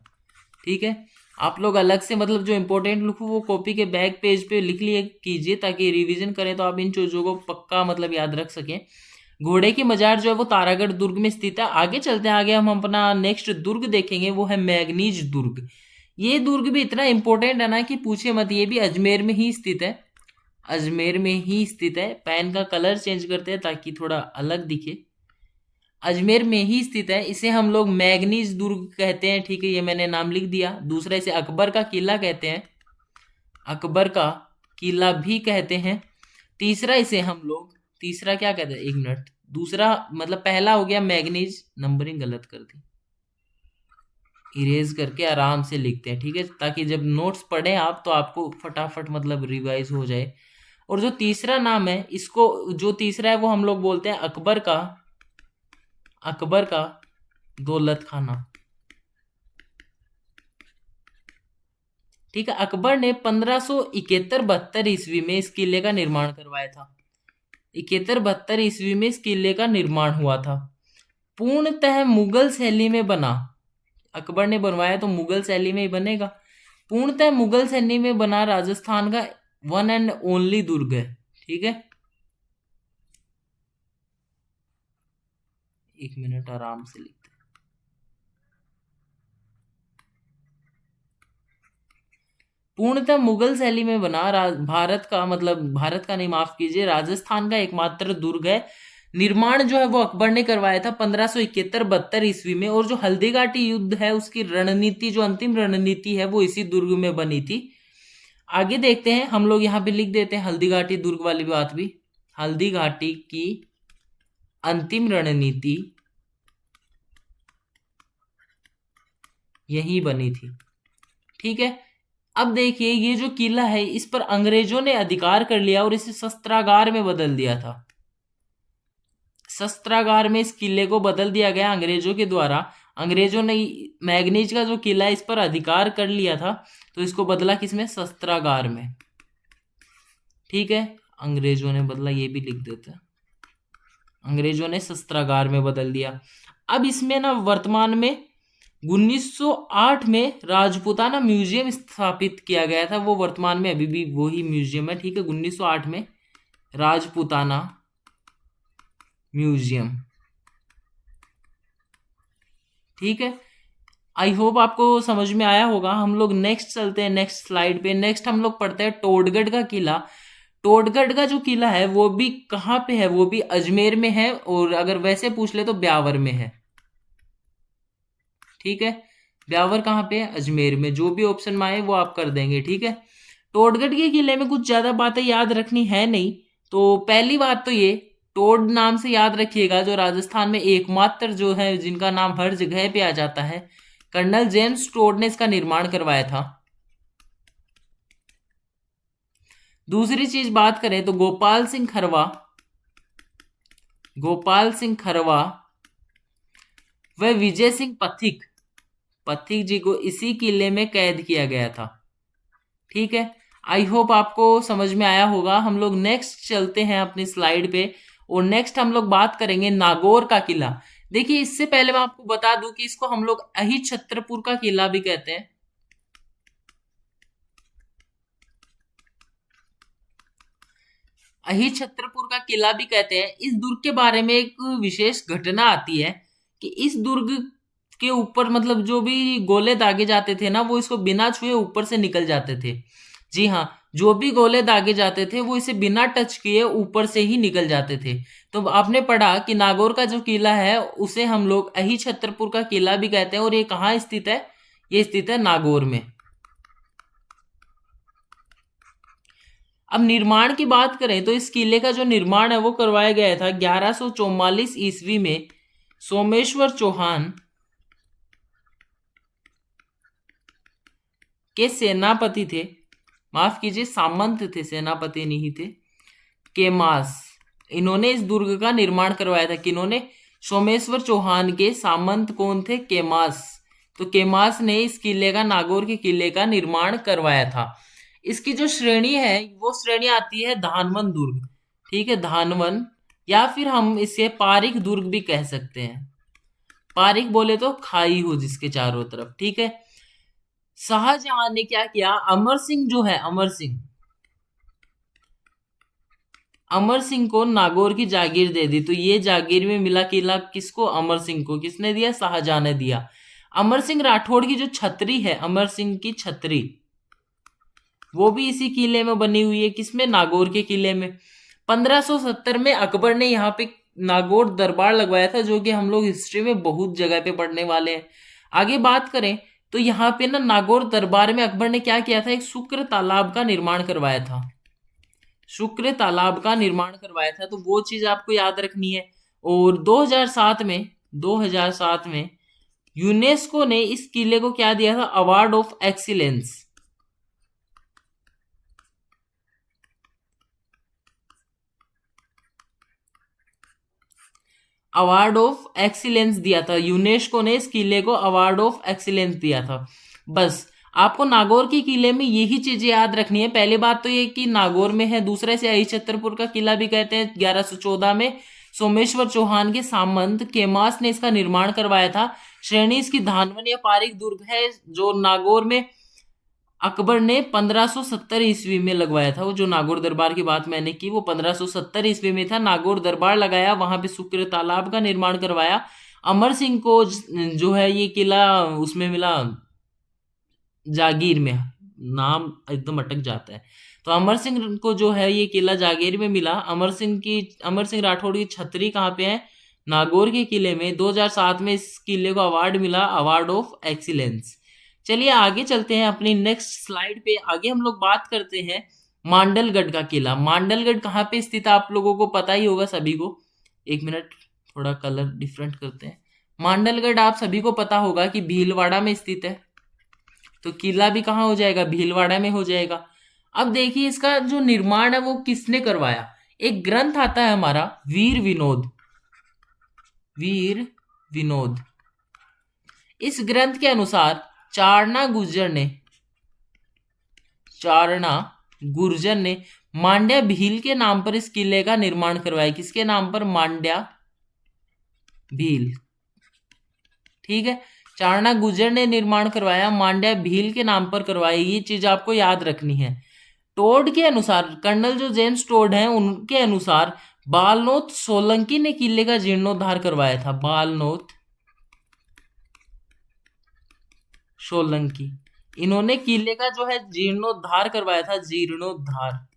ठीक है। आप लोग अलग से मतलब जो इंपॉर्टेंट लिखो वो कॉपी के बैक पेज पे लिख लिए कीजिए, ताकि रिवीजन करें तो आप इन चीजों को पक्का मतलब याद रख सकें। घोड़े की मजार जो है वो तारागढ़ दुर्ग में स्थित है। आगे चलते हैं, आगे हम अपना नेक्स्ट दुर्ग देखेंगे, वो है मैगनीज दुर्ग। ये दुर्ग भी इतना इंपॉर्टेंट है ना कि पूछे मत, ये भी अजमेर में ही स्थित है, अजमेर में ही स्थित है। पेन का कलर चेंज करते हैं ताकि थोड़ा अलग दिखे। अजमेर में ही स्थित है, इसे हम लोग मैगनीज दुर्ग कहते हैं, ठीक है, ये मैंने नाम लिख दिया। दूसरा इसे अकबर का किला कहते हैं, अकबर का किला भी कहते हैं। तीसरा इसे हम लोग, तीसरा क्या कहते हैं, एक मिनट, दूसरा मतलब पहला हो गया मैगनीज, नंबरिंग गलत कर दी, इरेज करके आराम से लिखते हैं, ठीक है, ताकि जब नोट्स पढ़ें आप तो आपको फटाफट मतलब रिवाइज हो जाए। और जो तीसरा नाम है, इसको जो तीसरा है वो हम लोग बोलते हैं अकबर का, अकबर का दौलत खाना, ठीक है। अकबर ने 1571-72 ईस्वी में इस किले का निर्माण करवाया था। 71-72 ईस्वी में इस किले का निर्माण हुआ था। पूर्णतः मुगल शैली में बना, अकबर ने बनवाया तो मुगल शैली में ही बनेगा। पूर्णतः मुगल शैली में बना राजस्थान का वन एंड ओनली दुर्ग है, ठीक है। एक मिनट आराम से लिखते हैं। पूर्णतः मुगल शैली में बना भारत का, मतलब भारत का नहीं, माफ कीजिए, राजस्थान का एकमात्र दुर्ग है। निर्माण जो है वो अकबर ने करवाया था 1571-72 ईस्वी में। और जो हल्दी घाटी युद्ध है उसकी रणनीति, जो अंतिम रणनीति है, वो इसी दुर्ग में बनी थी। आगे देखते हैं, हम लोग यहाँ पे लिख देते हैं हल्दी घाटी दुर्ग वाली बात भी। हल्दी घाटी की अंतिम रणनीति यही बनी थी। ठीक है, अब देखिए ये जो किला है इस पर अंग्रेजों ने अधिकार कर लिया और इसे शस्त्रागार में बदल दिया था। शस्त्रागार में इस किले को बदल दिया गया अंग्रेजों के द्वारा। अंग्रेजों ने मैगनीज का जो किला है इस पर अधिकार कर लिया था, तो इसको बदला किसमें? शस्त्रागार में। ठीक है, अंग्रेजों ने बदला, ये भी लिख देते हैं, अंग्रेजों ने शस्त्रागार में बदल दिया। अब इसमें ना वर्तमान में 1908 में राजपूताना म्यूजियम स्थापित किया गया था, वो वर्तमान में अभी भी वही म्यूजियम है। ठीक है, 1908 में राजपूताना म्यूजियम। ठीक है, आई होप आपको समझ में आया होगा। हम लोग नेक्स्ट चलते हैं, नेक्स्ट स्लाइड पे। नेक्स्ट हम लोग पढ़ते हैं टोडगढ़ का किला। टोडगढ़ का जो किला है वो भी कहाँ पे है? वो भी अजमेर में है, और अगर वैसे पूछ ले तो ब्यावर में है। ठीक है, ब्यावर कहाँ पे है? अजमेर में। जो भी ऑप्शन में आए वो आप कर देंगे। ठीक है, टोडगढ़ के किले में कुछ ज्यादा बातें याद रखनी है नहीं। तो पहली बात तो ये, टोड नाम से याद रखिएगा, जो राजस्थान में एकमात्र जो है जिनका नाम हर जगह पे आ जाता है, कर्नल जेम्स टोड ने इसका निर्माण करवाया था। दूसरी चीज बात करें तो गोपाल सिंह खरवा, गोपाल सिंह खरवा व विजय सिंह पथिक, पथिक जी को इसी किले में कैद किया गया था। ठीक है, आई होप आपको समझ में आया होगा। हम लोग नेक्स्ट चलते हैं अपनी स्लाइड पे, और नेक्स्ट हम लोग बात करेंगे नागौर का किला। देखिए, इससे पहले मैं आपको बता दूं कि इसको हम लोग अहिछत्रपुर का किला भी कहते हैं। अहिछत्रपुर का किला भी कहते हैं। इस दुर्ग के बारे में एक विशेष घटना आती है कि इस दुर्ग के ऊपर, मतलब जो भी गोले दागे जाते थे ना, वो इसको बिना छुए ऊपर से निकल जाते थे। जी हाँ, जो भी गोले दागे जाते थे वो इसे बिना टच किए ऊपर से ही निकल जाते थे। तो आपने पढ़ा कि नागौर का जो किला है उसे हम लोग अहिछत्रपुर का किला भी कहते हैं, और ये कहाँ स्थित है? ये स्थित है नागौर में। अब निर्माण की बात करें तो इस किले का जो निर्माण है वो करवाया गया था 1144 ईस्वी में। सोमेश्वर चौहान के सेनापति थे, माफ कीजिए सामंत थे, सेनापति नहीं थे, केमास, इन्होंने इस दुर्ग का निर्माण करवाया था। किन्होंने? सोमेश्वर चौहान के सामंत कौन थे? केमास। तो केमास ने इस किले का, नागौर के किले का निर्माण करवाया था। इसकी जो श्रेणी है वो श्रेणी आती है धानवन दुर्ग। ठीक है, धानवन, या फिर हम इसे पारिक दुर्ग भी कह सकते हैं। पारिक बोले तो खाई हो जिसके चारों तरफ। ठीक है, शाहजहां ने क्या किया? अमर सिंह जो है, अमर सिंह, अमर सिंह को नागौर की जागीर दे दी। तो ये जागीर में मिला किला किसको? अमर सिंह को। किसने दिया? शाहजहां ने दिया। अमर सिंह राठौड़ की जो छतरी है, अमर सिंह की छतरी, वो भी इसी किले में बनी हुई है। किसमें? नागौर के किले में। 1570 में अकबर ने यहाँ पे नागौर दरबार लगवाया था, जो कि हम लोग हिस्ट्री में बहुत जगह पे पढ़ने वाले हैं। आगे बात करें तो यहाँ पे ना नागौर दरबार में अकबर ने क्या किया था? एक शुक्र तालाब का निर्माण करवाया था। शुक्र तालाब का निर्माण करवाया था, तो वो चीज आपको याद रखनी है। और 2007 में यूनेस्को ने इस किले को क्या दिया था? Award of excellence. Award of excellence दिया था यूनेस्को ने, इस किले को अवार्ड ऑफ एक्सीलेंस दिया था। बस आपको नागौर के किले में यही चीजें याद रखनी है। पहली बात तो ये कि नागौर में है, दूसरा इसे अहिछत्रपुर का किला भी कहते हैं। 1114 में सोमेश्वर चौहान के सामंत केमास ने इसका निर्माण करवाया था। श्रेणी इसकी धानवन या पारिक दुर्ग है, जो नागौर में अकबर ने 1570 ईस्वी में लगवाया था। वो जो नागौर दरबार की बात मैंने की वो 1570 ईस्वी में था। नागौर दरबार लगाया, वहां पे शुक्र तालाब का निर्माण करवाया। अमर सिंह को जो है ये किला उसमें मिला, जागीर में, नाम एकदम अटक जाता है। तो अमर सिंह को जो है ये किला जागीर में मिला। अमर सिंह राठौड़ की छतरी कहाँ पे है? नागौर के किले में। 2007 में इस किले को अवार्ड मिला, अवार्ड ऑफ एक्सीलेंस। चलिए आगे चलते हैं अपनी नेक्स्ट स्लाइड पे। आगे हम लोग बात करते हैं मांडलगढ़ का किला। मांडलगढ़ कहाँ पे स्थित है आप लोगों को पता ही होगा सभी को। एक मिनट, थोड़ा कलर डिफरेंट करते हैं। मांडलगढ़ आप सभी को पता होगा कि भीलवाड़ा में स्थित है। तो किला भी कहाँ हो जाएगा? भीलवाड़ा में हो जाएगा। अब देखिए इसका जो निर्माण है वो किसने करवाया। एक ग्रंथ आता है हमारा वीर विनोद। वीर विनोद, इस ग्रंथ के अनुसार चारणा गुर्जर ने मांड्या भील के नाम पर इस किले का निर्माण करवाया। किसके नाम पर? मांड्या भील। ठीक है, चारणा गुर्जर ने निर्माण करवाया, मांड्या भील के नाम पर करवाया। ये चीज आपको याद रखनी है। टोड के अनुसार, कर्नल जो जेम्स टोड हैं उनके अनुसार बालनोथ सोलंकी ने किले का जीर्णोद्धार करवाया था। बालनोथ सोलंकी, इन्होंने किले का जो है जीर्णोद्धार करवाया था। जीर्णोद्धार।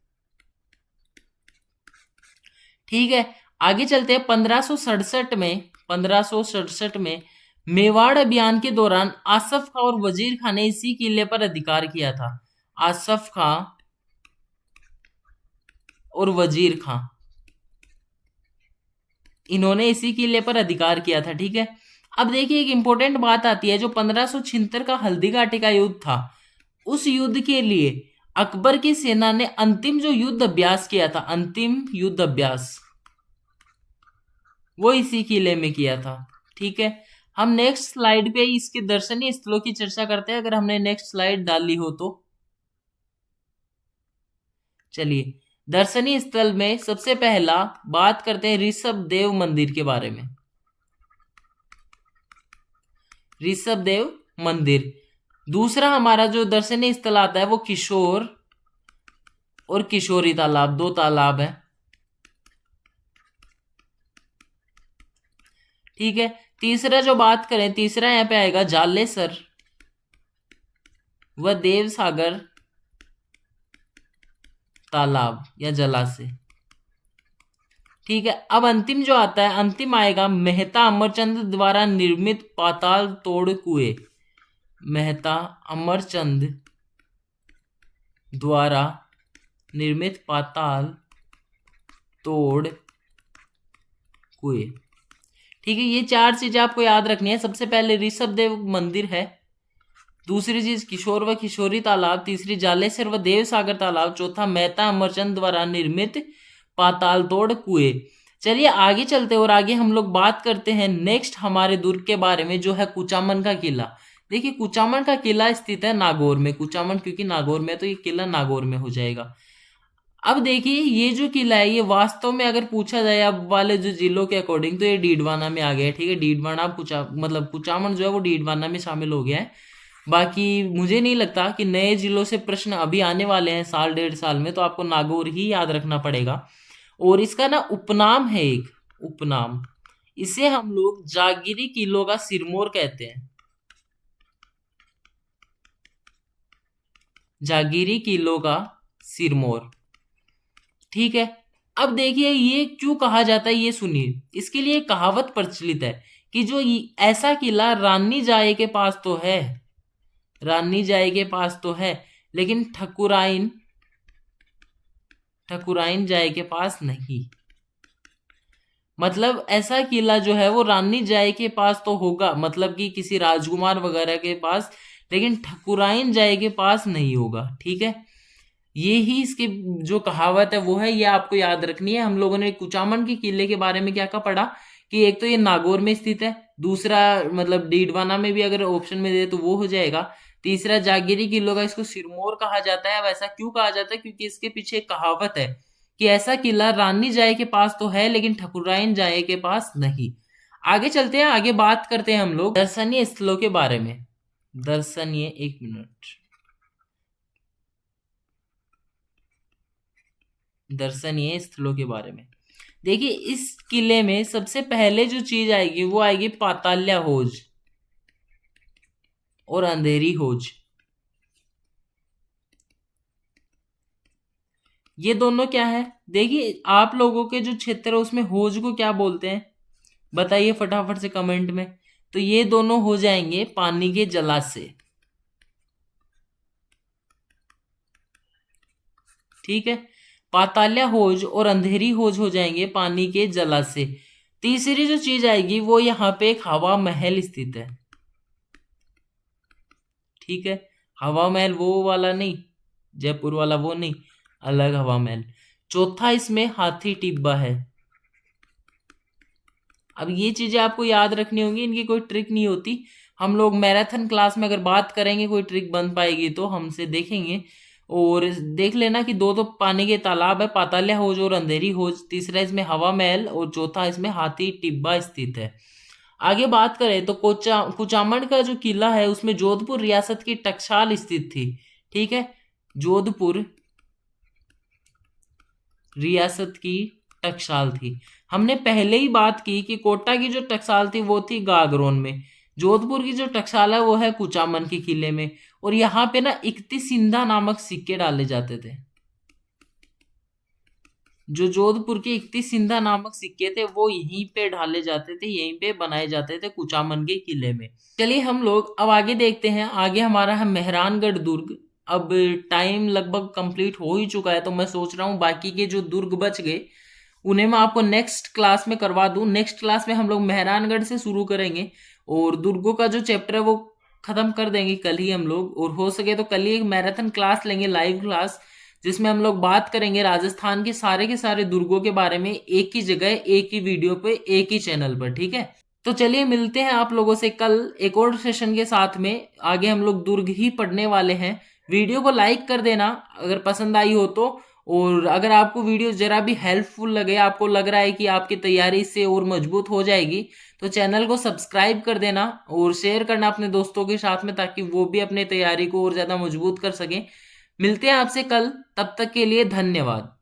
ठीक है, आगे चलते हैं। 1567 में मेवाड़ अभियान के दौरान आसफ खां और वजीर खां ने इसी किले पर अधिकार किया था। आसफ खां और वजीर खां, इन्होंने इसी किले पर अधिकार किया था। ठीक है, अब देखिए एक इंपॉर्टेंट बात आती है। जो 1576 का हल्दी घाटी का युद्ध था, उस युद्ध के लिए अकबर की सेना ने अंतिम जो युद्ध अभ्यास किया था, अंतिम युद्ध अभ्यास, वो इसी किले में किया था। ठीक है, हम नेक्स्ट स्लाइड पे इसके दर्शनीय स्थलों की चर्चा करते हैं, अगर हमने नेक्स्ट स्लाइड डाली हो तो। चलिए, दर्शनीय स्थल में सबसे पहला बात करते हैं ऋषभ देव मंदिर के बारे में। ऋषभ देव मंदिर। दूसरा हमारा जो दर्शनीय स्थल आता है वो किशोर और किशोरी तालाब, दो तालाब है। ठीक है, तीसरा जो बात करें, तीसरा यहां पे आएगा जालेसर व देवसागर तालाब या जलाशय। ठीक है, अब अंतिम जो आता है, अंतिम आएगा मेहता अमरचंद द्वारा निर्मित पाताल तोड़ कुएं। मेहता अमरचंद द्वारा निर्मित पाताल तोड़ कुएं। ठीक है, ये चार चीजें आपको याद रखनी है। सबसे पहले ऋषभ देव मंदिर है, दूसरी चीज किशोर व किशोरी तालाब, तीसरी जालेसर व देवसागर तालाब, चौथा मेहता अमरचंद द्वारा निर्मित पाताल तोड़ कुएं। चलिए आगे चलते और आगे हम लोग बात करते हैं नेक्स्ट हमारे दुर्ग के बारे में, जो है कुचामन का किला। देखिए कुचामन का किला स्थित है नागौर में। कुचामन क्योंकि नागौर में, तो ये किला नागौर में हो जाएगा। अब देखिए ये जो किला है, ये वास्तव में अगर पूछा जाए अब वाले जो जिलों के अकॉर्डिंग, तो ये डीडवाना में आ गया है। ठीक है, डीडवाना मतलब कुचामन जो है वो डीडवाना में शामिल हो गया है। बाकी मुझे नहीं लगता कि नए जिलों से प्रश्न अभी आने वाले हैं साल डेढ़ साल में, तो आपको नागौर ही याद रखना पड़ेगा। और इसका ना उपनाम है, एक उपनाम, इसे हम लोग जागीरी किलों का सिरमौर कहते हैं। जागीरी किलों का सिरमौर। ठीक है, अब देखिए ये क्यों कहा जाता है, ये सुनिए। इसके लिए एक कहावत प्रचलित है कि जो ऐसा किला रानी जाए के पास तो है, रानी जाए के पास तो है, लेकिन ठकुराइन जाए के पास नहीं। मतलब ऐसा किला जो है वो रानी जाए के पास तो होगा, मतलब कि किसी राजकुमार वगैरह के पास, लेकिन ठकुराइन जाए के पास नहीं होगा। ठीक है, ये ही इसकी जो कहावत है वो है, ये आपको याद रखनी है। हम लोगों ने कुचामन के किले के बारे में क्या क्या पढ़ा कि एक तो ये नागौर में स्थित है, दूसरा मतलब डीडवाना में भी अगर ऑप्शन में दे तो वो हो जाएगा, तीसरा जागीरी किलो का इसको सिरमौर कहा जाता है। वैसा क्यों कहा जाता है? क्योंकि इसके पीछे एक कहावत है कि ऐसा किला रानी जाए के पास तो है, लेकिन ठकुराइन जाए के पास नहीं। आगे चलते हैं, आगे बात करते हैं हम लोग दर्शनीय स्थलों के बारे में। दर्शनीय, एक मिनट, दर्शनीय स्थलों के बारे में। देखिए इस किले में सबसे पहले जो चीज आएगी वो आएगी पाताल्या होज और अंधेरी होज। ये दोनों क्या है? देखिए आप लोगों के जो क्षेत्र है उसमें होज को क्या बोलते हैं, बताइए फटाफट से कमेंट में। तो ये दोनों हो जाएंगे पानी के जलाशय। ठीक है, पाताल्या होज और अंधेरी होज हो जाएंगे पानी के जलाशय। तीसरी जो चीज आएगी वो यहाँ पे एक हवा महल स्थित है। ठीक है, हवा महल वो वाला नहीं, जयपुर वाला वो नहीं, अलग हवा महल। चौथा इसमें हाथी टिब्बा है। अब ये चीजें आपको याद रखनी होंगी, इनकी कोई ट्रिक नहीं होती। हम लोग मैराथन क्लास में अगर बात करेंगे कोई ट्रिक बन पाएगी तो हमसे देखेंगे। और देख लेना कि दो तो पानी के तालाब है, पाताल्या होज और अंधेरी होज, तीसरा इसमें हवा महल और चौथा इसमें हाथी टिब्बा स्थित है। आगे बात करें तो कुचामन का जो किला है उसमें जोधपुर रियासत की टकसाल स्थित थी। ठीक है, जोधपुर रियासत की टकसाल थी। हमने पहले ही बात की कि कोटा की जो टकसाल थी वो थी गागरोन में, जोधपुर की जो टकसाल है वो है कुचामन के किले में। और यहाँ पे ना इक्तिसिंधा नामक सिक्के डाले जाते थे। जो जोधपुर के इक्तिसिंधा नामक सिक्के थे वो यहीं पे ढाले जाते थे, यहीं पे बनाए जाते थे कुचामन के किले में। चलिए हम लोग अब आगे देखते हैं। आगे हमारा है मेहरानगढ़ दुर्ग। अब टाइम लगभग कंप्लीट हो ही चुका है तो मैं सोच रहा हूँ बाकी के जो दुर्ग बच गए उन्हें मैं आपको नेक्स्ट क्लास में करवा दूं। नेक्स्ट क्लास में हम लोग मेहरानगढ़ से शुरू करेंगे और दुर्गों का जो चैप्टर है वो खत्म कर देंगे कल ही हम लोग। और हो सके तो कल ही एक मैराथन क्लास लेंगे, लाइव क्लास, जिसमें हम लोग बात करेंगे राजस्थान के सारे दुर्गों के बारे में, एक ही जगह एक ही वीडियो पे एक ही चैनल पर। ठीक है, तो चलिए मिलते हैं आप लोगों से कल एक और सेशन के साथ में। आगे हम लोग दुर्ग ही पढ़ने वाले हैं। वीडियो को लाइक कर देना अगर पसंद आई हो तो। और अगर आपको वीडियो जरा भी हेल्पफुल लगे, आपको लग रहा है कि आपकी तैयारी से और मजबूत हो जाएगी, तो चैनल को सब्सक्राइब कर देना और शेयर करना अपने दोस्तों के साथ में, ताकि वो भी अपने तैयारी को और ज़्यादा मजबूत कर सकें। मिलते हैं आपसे कल, तब तक के लिए धन्यवाद।